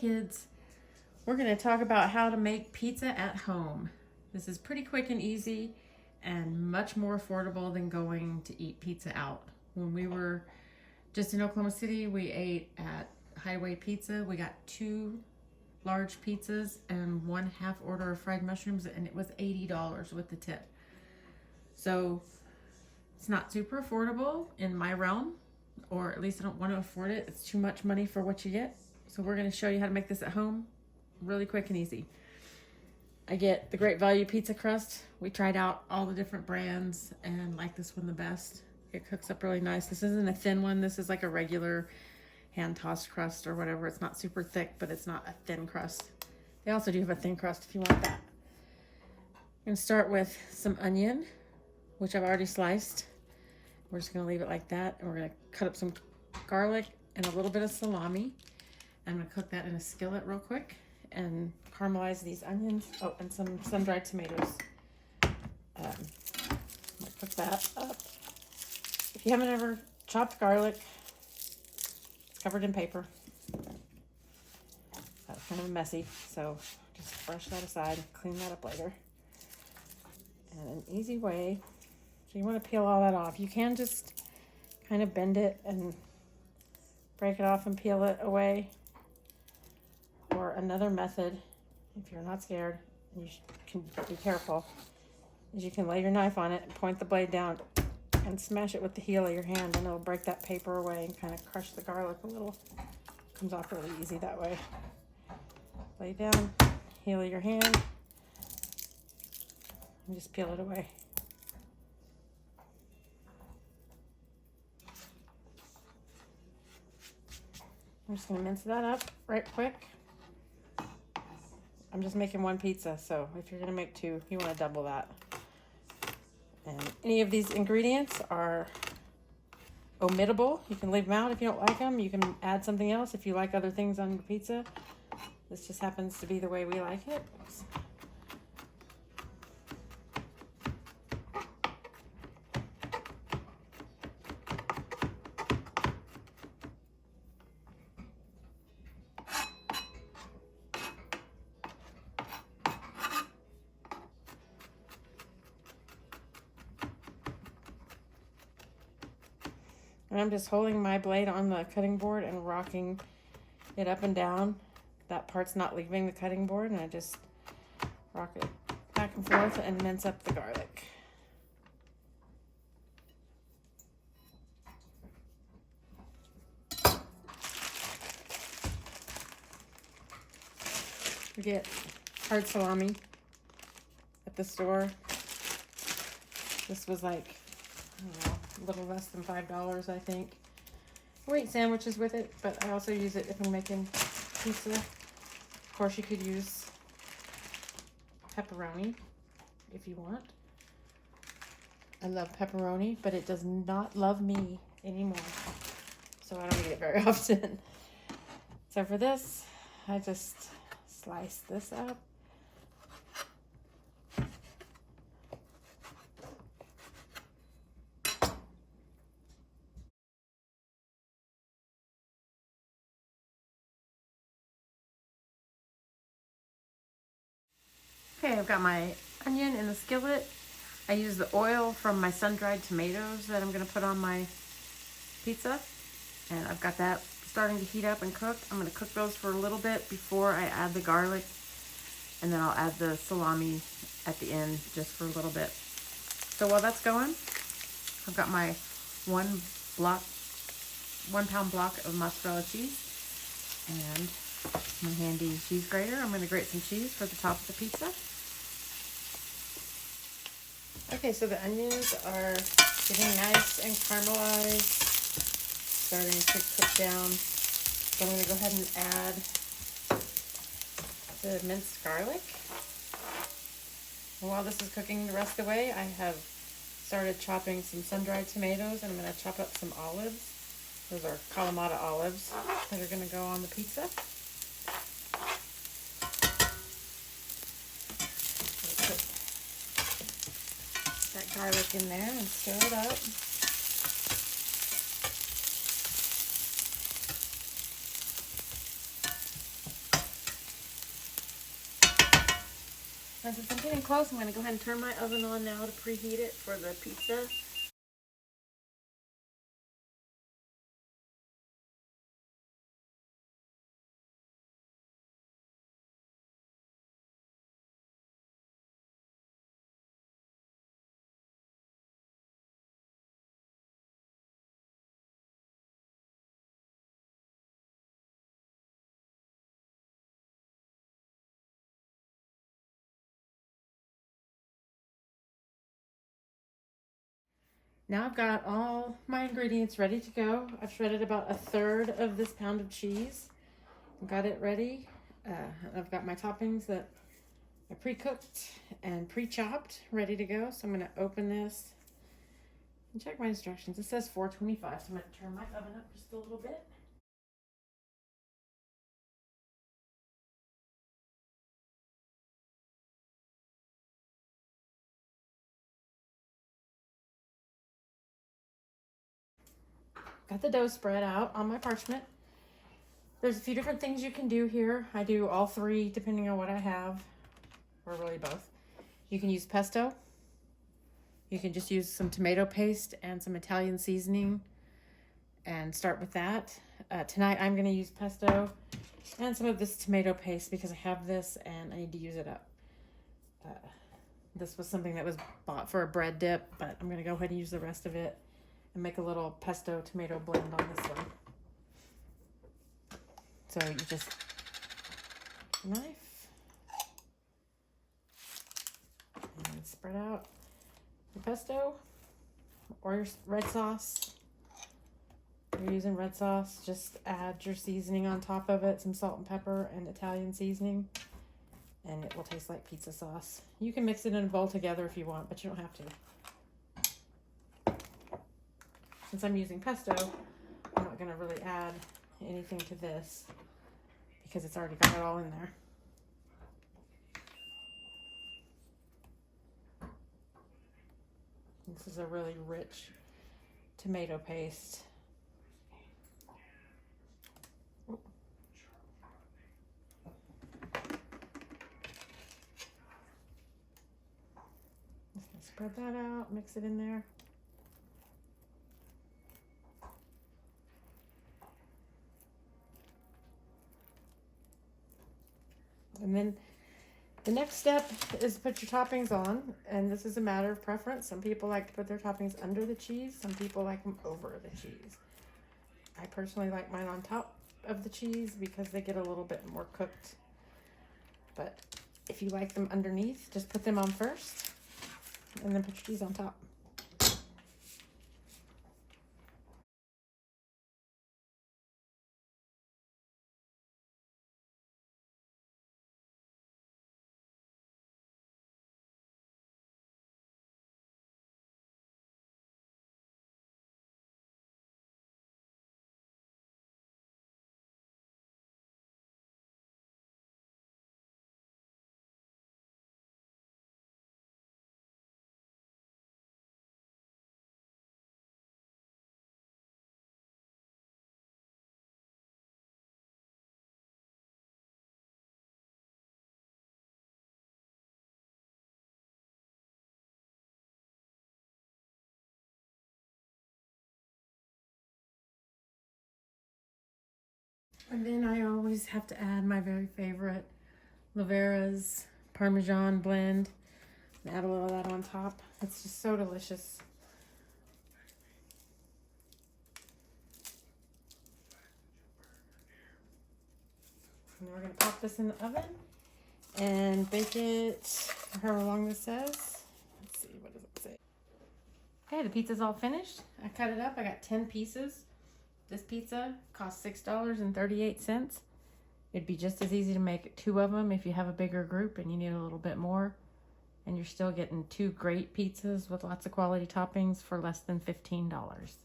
kids. We're going to talk about how to make pizza at home. This is pretty quick and easy and much more affordable than going to eat pizza out. When we were just in Oklahoma City, we ate at Hideaway Pizza. We got 2 large pizzas and 1/2 order of fried mushrooms, and it was $80 with the tip. So it's not super affordable in my realm, or at least I don't want to afford it. It's too much money for what you get. So we're going to show you how to make this at home really quick and easy. I get the Great Value pizza crust. We tried out all the different brands and like this one the best. It cooks up really nice. This isn't a thin one. This is like a regular hand tossed crust or whatever. It's not super thick, but it's not a thin crust. They also do have a thin crust if you want that. I'm going to start with some onion, which I've already sliced. We're just going to leave it like that. And we're going to cut up some garlic and a little bit of salami. I'm going to cook that in a skillet real quick and caramelize these onions. Oh, and some sun-dried tomatoes. I'm going to cook that up. If you haven't ever chopped garlic, it's covered in paper. That's kind of messy, so just brush that aside, clean that up later. And an easy way, so you want to peel all that off. You can just kind of bend it and break it off and peel it away. Or another method, if you're not scared, and you can be careful, is you can lay your knife on it and point the blade down and smash it with the heel of your hand, and it'll break that paper away and kind of crush the garlic a little. Comes off really easy that way. Lay down, heel of your hand, and just peel it away. I'm just going to mince that up right quick. I'm just making 1 pizza, so if you're going to make 2, you want to double that. And any of these ingredients are omittable. You can leave them out if you don't like them. You can add something else if you like other things on your pizza. This just happens to be the way we like it. And I'm just holding my blade on the cutting board and rocking it up and down. That part's not leaving the cutting board, and I just rock it back and forth and mince up the garlic. We get hard salami at the store. This was like, I don't know, a little less than $5, I think. We eat sandwiches with it, but I also use it if I'm making pizza. Of course, you could use pepperoni if you want. I love pepperoni, but it does not love me anymore, so I don't eat it very often. So for this, I just slice this up. Okay, I've got my onion in the skillet. I use the oil from my sun-dried tomatoes that I'm going to put on my pizza. And I've got that starting to heat up and cook. I'm going to cook those for a little bit before I add the garlic. And then I'll add the salami at the end just for a little bit. So while that's going, I've got my 1 pound block of mozzarella cheese. And my handy cheese grater. I'm going to grate some cheese for the top of the pizza. Okay, so the onions are getting nice and caramelized, starting to cook down. So I'm going to go ahead and add the minced garlic. And while this is cooking the rest of the way, I have started chopping some sun-dried tomatoes, and I'm going to chop up some olives. Those are Kalamata olives that are going to go on the pizza. That garlic in there and stir it up. Since I'm getting close, I'm going to go ahead and turn my oven on now to preheat it for the pizza. Now I've got all my ingredients ready to go. I've shredded about 1/3 of this pound of cheese. Got it ready. I've got my toppings that I pre-cooked and pre-chopped ready to go. So I'm going to open this and check my instructions. It says 425, so I'm going to turn my oven up just a little bit. Got the dough spread out on my parchment. There's a few different things you can do here. I do all three depending on what I have, or really both. You can use pesto. You can just use some tomato paste and some Italian seasoning and start with that. Tonight I'm going to use pesto and some of this tomato paste because I have this and I need to use it up. This was something that was bought for a bread dip, but I'm going to go ahead and use the rest of it and make a little pesto tomato blend on this one. So you just knife and spread out your pesto or your red sauce. If you're using red sauce, just add your seasoning on top of it, some salt and pepper and Italian seasoning, and it will taste like pizza sauce. You can mix it in a bowl together if you want, but you don't have to. Since I'm using pesto, I'm not going to really add anything to this because it's already got it all in there. This is a really rich tomato paste. Just gonna spread that out, mix it in there. And then the next step is put your toppings on, and this is a matter of preference. Some people like to put their toppings under the cheese. Some people like them over the cheese. I personally like mine on top of the cheese because they get a little bit more cooked. But if you like them underneath, just put them on first and then put your cheese on top. And then I always have to add my very favorite Lavera's Parmesan blend. Add a little of that on top. It's just so delicious. And we're going to pop this in the oven and bake it however long this says. Let's see, what does it say? Okay, the pizza's all finished. I cut it up. I got 10 pieces. This pizza costs $6.38. It'd be just as easy to make 2 of them if you have a bigger group and you need a little bit more. And you're still getting 2 great pizzas with lots of quality toppings for less than $15.